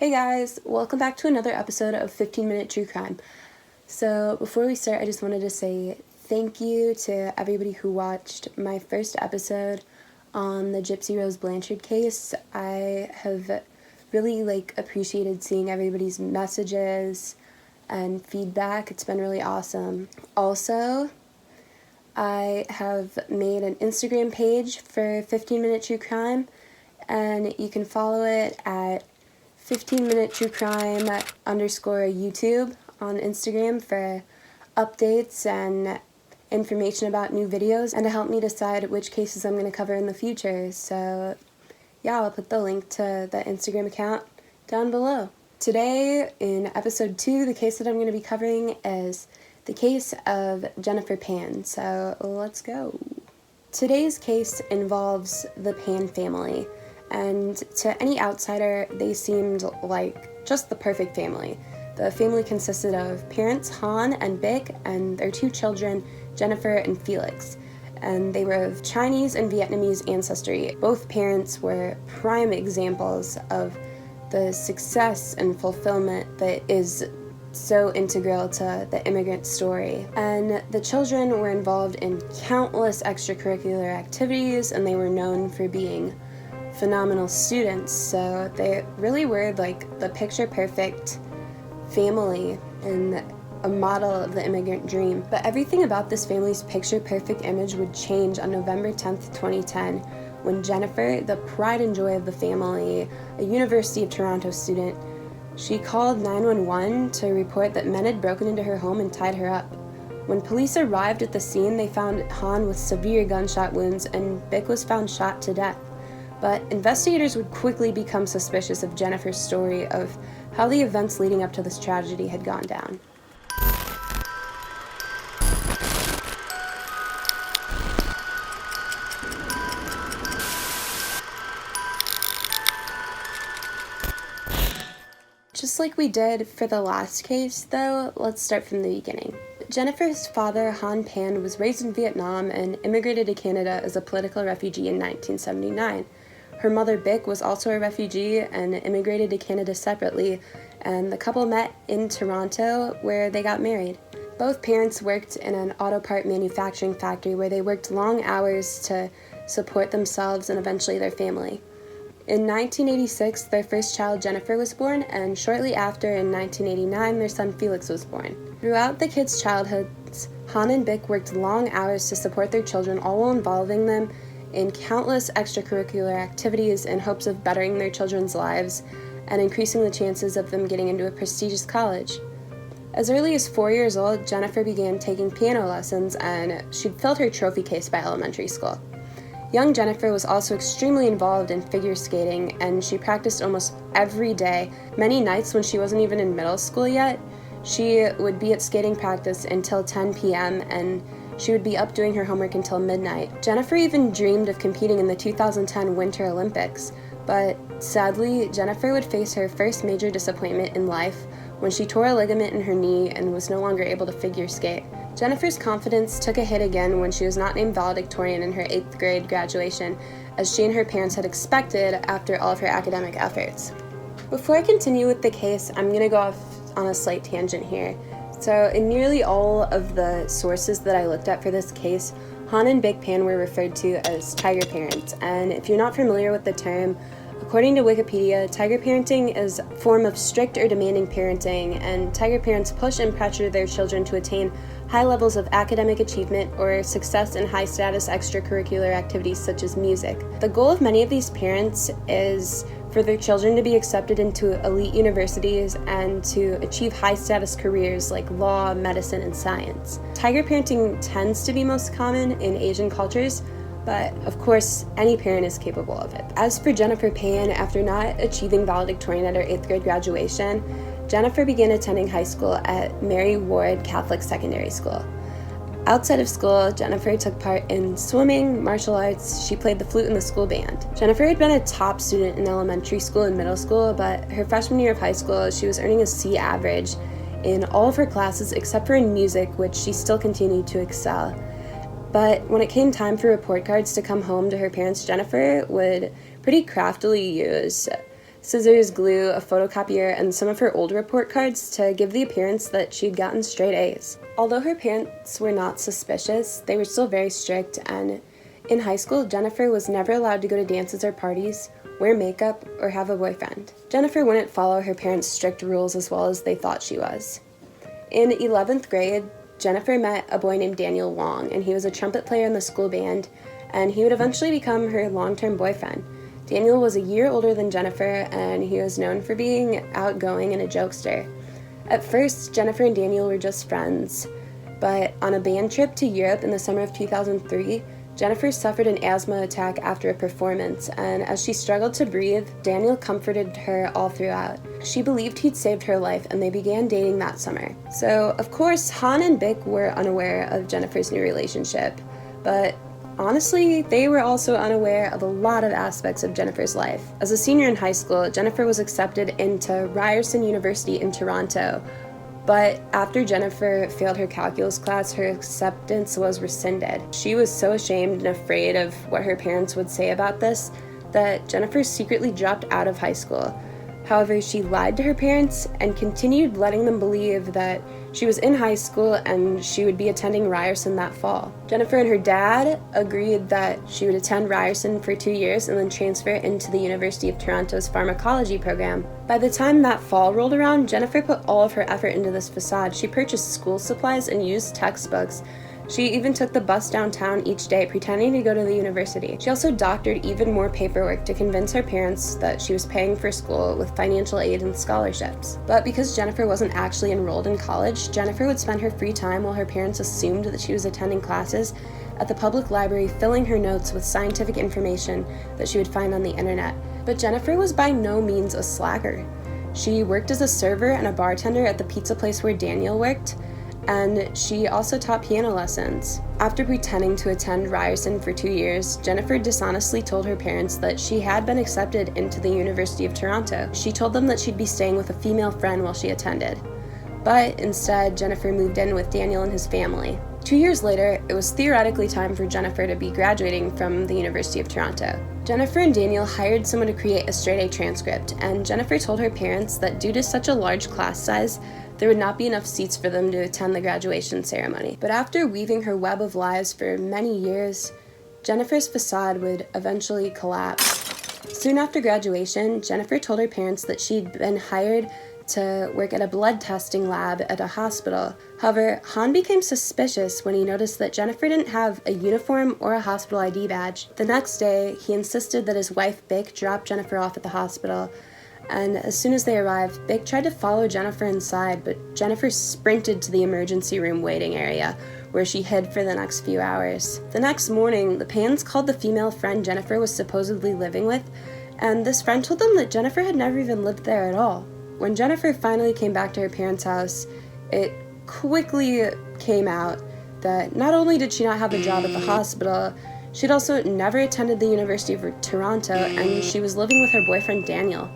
Hey guys, welcome back to another episode of 15 Minute True Crime. So before we start, I just wanted to say thank you to everybody who watched my first episode on the Gypsy Rose Blanchard case. I have really appreciated seeing everybody's messages and feedback. It's been really awesome. Also, I have made an Instagram page for 15 Minute True Crime, and you can follow it at 15 Minute True Crime _YouTube on Instagram for updates and information about new videos and to help me decide which cases I'm going to cover in the future. So yeah, I'll put the link to the Instagram account down below. Today in episode 2, the case that I'm going to be covering is the case of Jennifer Pan. So let's go. Today's case involves the Pan family. And to any outsider, they seemed like just the perfect family. The family consisted of parents Han and Bic and their 2 children, Jennifer and Felix. And they were of Chinese and Vietnamese ancestry. Both parents were prime examples of the success and fulfillment that is so integral to the immigrant story. And the children were involved in countless extracurricular activities, and they were known for being phenomenal students, so they really were like the picture-perfect family and a model of the immigrant dream. But everything about this family's picture-perfect image would change on November 10th, 2010, when Jennifer, the pride and joy of the family, a University of Toronto student, she called 911 to report that men had broken into her home and tied her up. When police arrived at the scene, they found Han with severe gunshot wounds and Bic was found shot to death. But investigators would quickly become suspicious of Jennifer's story of how the events leading up to this tragedy had gone down. Just like we did for the last case, though, let's start from the beginning. Jennifer's father, Han Pan, was raised in Vietnam and immigrated to Canada as a political refugee in 1979. Her mother, Bic, was also a refugee and immigrated to Canada separately, and the couple met in Toronto, where they got married. Both parents worked in an auto part manufacturing factory where they worked long hours to support themselves and eventually their family. In 1986, their first child, Jennifer, was born, and shortly after, in 1989, their son Felix was born. Throughout the kids' childhoods, Han and Bic worked long hours to support their children, all while involving them in countless extracurricular activities in hopes of bettering their children's lives and increasing the chances of them getting into a prestigious college. As early as 4 years old, Jennifer began taking piano lessons, and she'd filled her trophy case by elementary school. Young Jennifer was also extremely involved in figure skating, and she practiced almost every day. Many nights when she wasn't even in middle school yet, she would be at skating practice until 10 p.m., and she would be up doing her homework until midnight. Jennifer even dreamed of competing in the 2010 Winter Olympics, but sadly, Jennifer would face her first major disappointment in life when she tore a ligament in her knee and was no longer able to figure skate. Jennifer's confidence took a hit again when she was not named valedictorian in her 8th grade graduation, as she and her parents had expected after all of her academic efforts. Before I continue with the case, I'm going to go off on a slight tangent here. So in nearly all of the sources that I looked at for this case, Han and Bic Pan were referred to as tiger parents, and if you're not familiar with the term, according to Wikipedia, tiger parenting is a form of strict or demanding parenting, and tiger parents push and pressure their children to attain high levels of academic achievement or success in high-status extracurricular activities such as music. The goal of many of these parents is for their children to be accepted into elite universities and to achieve high-status careers like law, medicine, and science. Tiger parenting tends to be most common in Asian cultures, but of course, any parent is capable of it. As for Jennifer Pan, after not achieving valedictorian at her 8th grade graduation, Jennifer began attending high school at Mary Ward Catholic Secondary School. Outside of school, Jennifer took part in swimming, martial arts. She played the flute in the school band. Jennifer had been a top student in elementary school and middle school, but her freshman year of high school, she was earning a C average in all of her classes except for in music, which she still continued to excel. But when it came time for report cards to come home to her parents, Jennifer would pretty craftily use scissors, glue, a photocopier, and some of her old report cards to give the appearance that she'd gotten straight A's. Although her parents were not suspicious, they were still very strict, and in high school, Jennifer was never allowed to go to dances or parties, wear makeup, or have a boyfriend. Jennifer wouldn't follow her parents' strict rules as well as they thought she was. In 11th grade, Jennifer met a boy named Daniel Wong, and he was a trumpet player in the school band, and he would eventually become her long-term boyfriend. Daniel was a year older than Jennifer, and he was known for being outgoing and a jokester. At first, Jennifer and Daniel were just friends, but on a band trip to Europe in the summer of 2003, Jennifer suffered an asthma attack after a performance, and as she struggled to breathe, Daniel comforted her all throughout. She believed he'd saved her life, and they began dating that summer. So, of course, Han and Bick were unaware of Jennifer's new relationship, but honestly, they were also unaware of a lot of aspects of Jennifer's life. As a senior in high school, Jennifer was accepted into Ryerson University in Toronto, but after Jennifer failed her calculus class, her acceptance was rescinded. She was so ashamed and afraid of what her parents would say about this that Jennifer secretly dropped out of high school. However, she lied to her parents and continued letting them believe that she was in high school and she would be attending Ryerson that fall. Jennifer and her dad agreed that she would attend Ryerson for 2 years and then transfer into the University of Toronto's pharmacology program. By the time that fall rolled around, Jennifer put all of her effort into this facade. She purchased school supplies and used textbooks. She even took the bus downtown each day, pretending to go to the university. She also doctored even more paperwork to convince her parents that she was paying for school with financial aid and scholarships. But because Jennifer wasn't actually enrolled in college, Jennifer would spend her free time while her parents assumed that she was attending classes at the public library, filling her notes with scientific information that she would find on the internet. But Jennifer was by no means a slacker. She worked as a server and a bartender at the pizza place where Daniel worked, and she also taught piano lessons. After pretending to attend Ryerson for 2 years, Jennifer dishonestly told her parents that she had been accepted into the University of Toronto. She told them that she'd be staying with a female friend while she attended. But instead, Jennifer moved in with Daniel and his family. 2 years later, it was theoretically time for Jennifer to be graduating from the University of Toronto. Jennifer and Daniel hired someone to create a straight-A transcript, and Jennifer told her parents that due to such a large class size, there would not be enough seats for them to attend the graduation ceremony. But after weaving her web of lies for many years, Jennifer's facade would eventually collapse. Soon after graduation, Jennifer told her parents that she'd been hired to work at a blood testing lab at a hospital. However, Han became suspicious when he noticed that Jennifer didn't have a uniform or a hospital ID badge. The next day, he insisted that his wife, Bick, drop Jennifer off at the hospital, and as soon as they arrived, Bick tried to follow Jennifer inside, but Jennifer sprinted to the emergency room waiting area, where she hid for the next few hours. The next morning, the Pans called the female friend Jennifer was supposedly living with, and this friend told them that Jennifer had never even lived there at all. When Jennifer finally came back to her parents' house, it quickly came out that not only did she not have a job at the hospital, she'd also never attended the University of Toronto, and she was living with her boyfriend Daniel.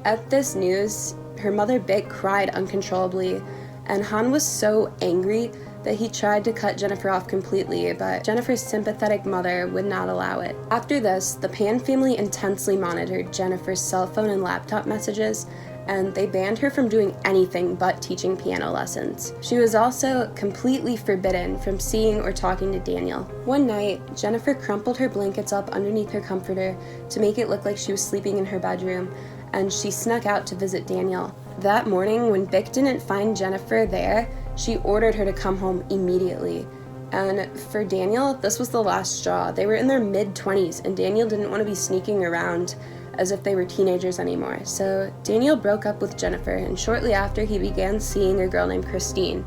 At this news, her mother Bick cried uncontrollably, and Han was so angry that he tried to cut Jennifer off completely, but Jennifer's sympathetic mother would not allow it. After this, the Pan family intensely monitored Jennifer's cell phone and laptop messages, and they banned her from doing anything but teaching piano lessons. She was also completely forbidden from seeing or talking to Daniel. One night, Jennifer crumpled her blankets up underneath her comforter to make it look like she was sleeping in her bedroom, and she snuck out to visit Daniel. That morning, when Bick didn't find Jennifer there, she ordered her to come home immediately. And for Daniel, this was the last straw. They were in their mid-20s, and Daniel didn't want to be sneaking around as if they were teenagers anymore. So Daniel broke up with Jennifer, and shortly after, he began seeing a girl named Christine.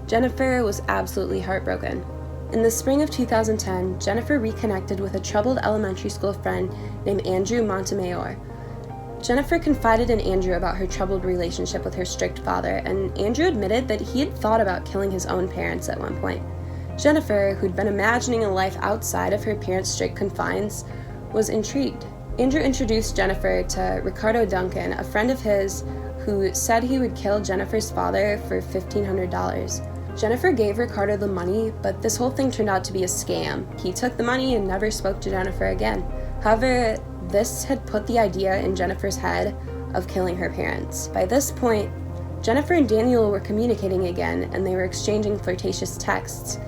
Jennifer was absolutely heartbroken. In the spring of 2010, Jennifer reconnected with a troubled elementary school friend named Andrew Montemayor. Jennifer confided in Andrew about her troubled relationship with her strict father, and Andrew admitted that he had thought about killing his own parents at one point. Jennifer, who'd been imagining a life outside of her parents' strict confines, was intrigued. Andrew introduced Jennifer to Ricardo Duncan, a friend of his who said he would kill Jennifer's father for $1,500. Jennifer gave Ricardo the money, but this whole thing turned out to be a scam. He took the money and never spoke to Jennifer again. However, this had put the idea in Jennifer's head of killing her parents. By this point, Jennifer and Daniel were communicating again, and they were exchanging flirtatious texts.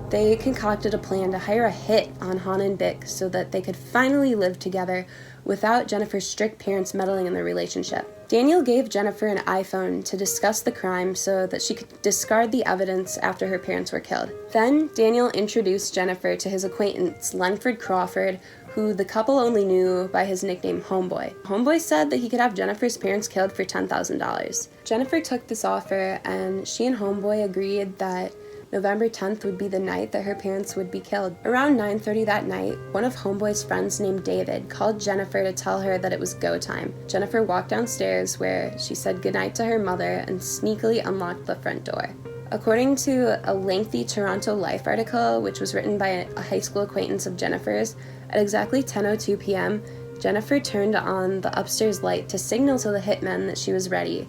They concocted a plan to hire a hit on Han and Bick so that they could finally live together without Jennifer's strict parents meddling in their relationship. Daniel gave Jennifer an iPhone to discuss the crime so that she could discard the evidence after her parents were killed. Then, Daniel introduced Jennifer to his acquaintance, Lenford Crawford, who the couple only knew by his nickname Homeboy. Homeboy said that he could have Jennifer's parents killed for $10,000. Jennifer took this offer, and she and Homeboy agreed that November 10th would be the night that her parents would be killed. Around 9:30 that night, one of Homeboy's friends named David called Jennifer to tell her that it was go time. Jennifer walked downstairs where she said goodnight to her mother and sneakily unlocked the front door. According to a lengthy Toronto Life article, which was written by a high school acquaintance of Jennifer's, at exactly 10:02 p.m., Jennifer turned on the upstairs light to signal to the hitmen that she was ready.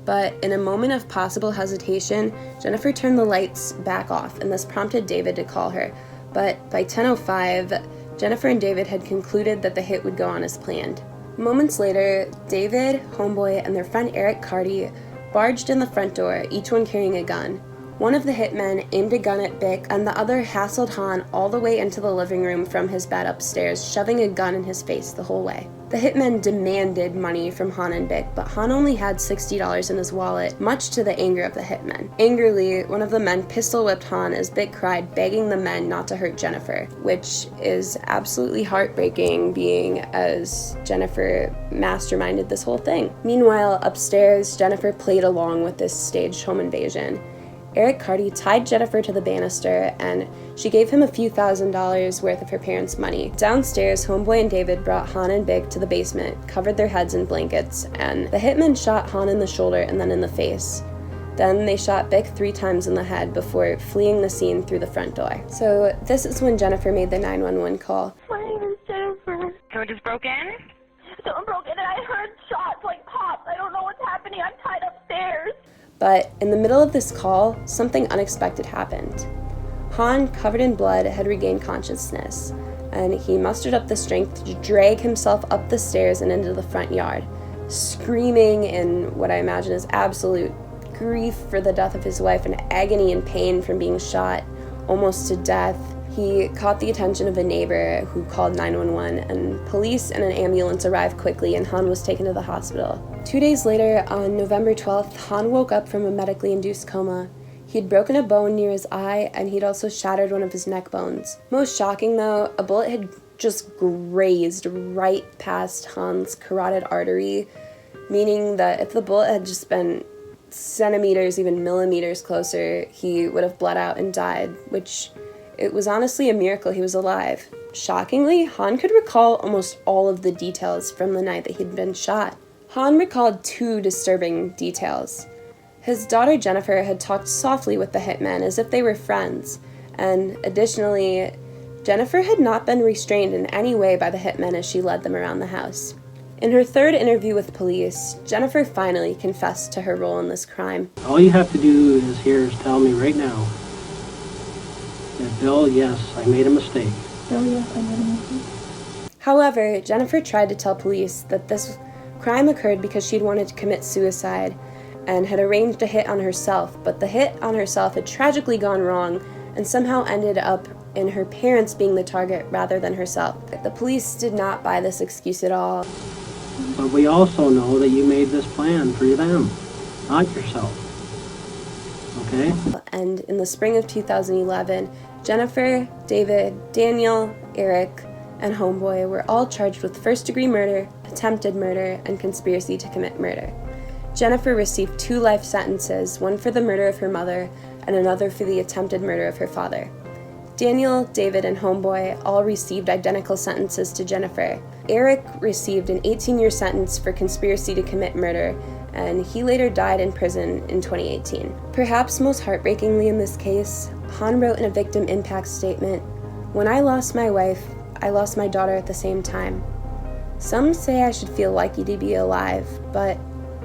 But in a moment of possible hesitation, Jennifer turned the lights back off, and this prompted David to call her. But by 10:05, Jennifer and David had concluded that the hit would go on as planned. Moments later, David, Homeboy, and their friend Eric Carty barged in the front door, each one carrying a gun. One of the hitmen aimed a gun at Bick, and the other hassled Han all the way into the living room from his bed upstairs, shoving a gun in his face the whole way. The hitmen demanded money from Han and Bick, but Han only had $60 in his wallet, much to the anger of the hitmen. Angrily, one of the men pistol-whipped Han as Bick cried, begging the men not to hurt Jennifer, which is absolutely heartbreaking, being as Jennifer masterminded this whole thing. Meanwhile, upstairs, Jennifer played along with this staged home invasion. Eric Carty tied Jennifer to the banister, and she gave him a few $1,000s worth of her parents' money. Downstairs, Homeboy and David brought Han and Bick to the basement, covered their heads in blankets, and the hitmen shot Han in the shoulder and then in the face. Then they shot Bick 3 times in the head before fleeing the scene through the front door. So this is when Jennifer made the 911 call. My name is Jennifer. Someone just broke in? Someone broke in and I heard shots like pops. I don't know what's happening. I'm tied upstairs. But in the middle of this call, something unexpected happened. Han, covered in blood, had regained consciousness, and he mustered up the strength to drag himself up the stairs and into the front yard, screaming in what I imagine is absolute grief for the death of his wife and agony and pain from being shot almost to death. He caught the attention of a neighbor who called 911, and police and an ambulance arrived quickly, and Han was taken to the hospital. 2 days later, on November 12th, Han woke up from a medically induced coma. He'd broken a bone near his eye, and he'd also shattered one of his neck bones. Most shocking, though, a bullet had just grazed right past Han's carotid artery, meaning that if the bullet had just been centimeters, even millimeters closer, he would have bled out and died, which it was honestly a miracle he was alive. Shockingly, Han could recall almost all of the details from the night that he'd been shot. Han recalled 2 disturbing details. His daughter Jennifer had talked softly with the hitmen as if they were friends, and additionally, Jennifer had not been restrained in any way by the hitmen as she led them around the house. In her 3rd interview with police, Jennifer finally confessed to her role in this crime. All you have to do is tell me right now that, Bill, yes, I made a mistake. Bill, yes, I made a mistake. However, Jennifer tried to tell police that this crime occurred because she'd wanted to commit suicide and had arranged a hit on herself, but the hit on herself had tragically gone wrong and somehow ended up in her parents being the target rather than herself. The police did not buy this excuse at all. But we also know that you made this plan for them, not yourself. Okay? And in the spring of 2011, Jennifer, David, Daniel, Eric, and Homeboy were all charged with first-degree murder, attempted murder, and conspiracy to commit murder. Jennifer received 2 life sentences, one for the murder of her mother and another for the attempted murder of her father. Daniel, David, and Homeboy all received identical sentences to Jennifer. Eric received an 18-year sentence for conspiracy to commit murder, and he later died in prison in 2018. Perhaps most heartbreakingly in this case, Han wrote in a victim impact statement, "When I lost my wife, I lost my daughter at the same time. Some say I should feel lucky to be alive, but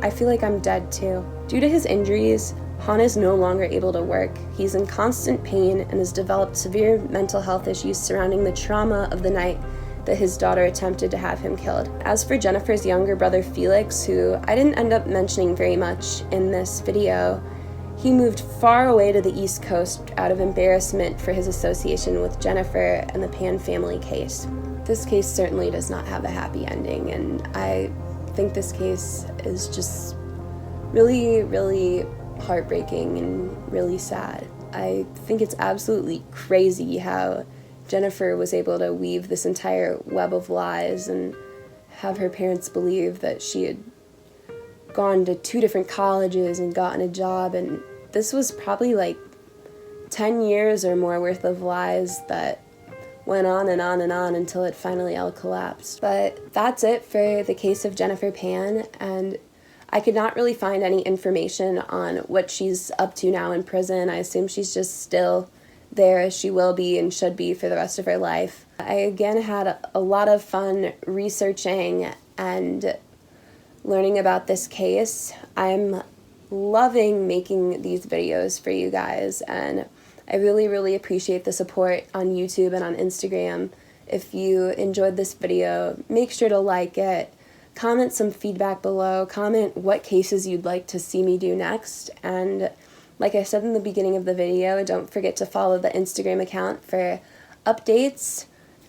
I feel like I'm dead too." Due to his injuries, Han is no longer able to work. He's in constant pain and has developed severe mental health issues surrounding the trauma of the night that his daughter attempted to have him killed. As for Jennifer's younger brother Felix, who I didn't end up mentioning very much in this video, he moved far away to the East Coast out of embarrassment for his association with Jennifer and the Pan family case. This case certainly does not have a happy ending, and I think this case is just really, really heartbreaking and really sad. I think it's absolutely crazy how Jennifer was able to weave this entire web of lies and have her parents believe that she had gone to 2 different colleges and gotten a job, and this was probably like 10 years or more worth of lies that went on and on and on until it finally all collapsed. But that's it for the case of Jennifer Pan, and I could not really find any information on what she's up to now in prison. I assume she's just still there, as she will be and should be for the rest of her life. I again had a lot of fun researching and learning about this case. I'm loving making these videos for you guys, and I really, really appreciate the support on YouTube and on Instagram. If you enjoyed this video, make sure to like it, comment some feedback below, comment what cases you'd like to see me do next, and like I said in the beginning of the video, don't forget to follow the Instagram account for updates.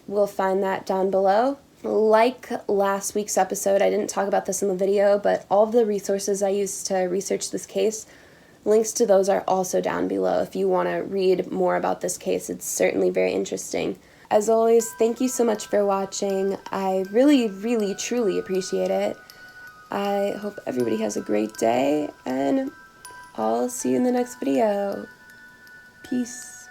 We'll find that down below. Like last week's episode, I didn't talk about this in the video, but all of the resources I used to research this case, links to those are also down below if you want to read more about this case. It's certainly very interesting. As always, thank you so much for watching. I really, really, truly appreciate it. I hope everybody has a great day, and I'll see you in the next video. Peace.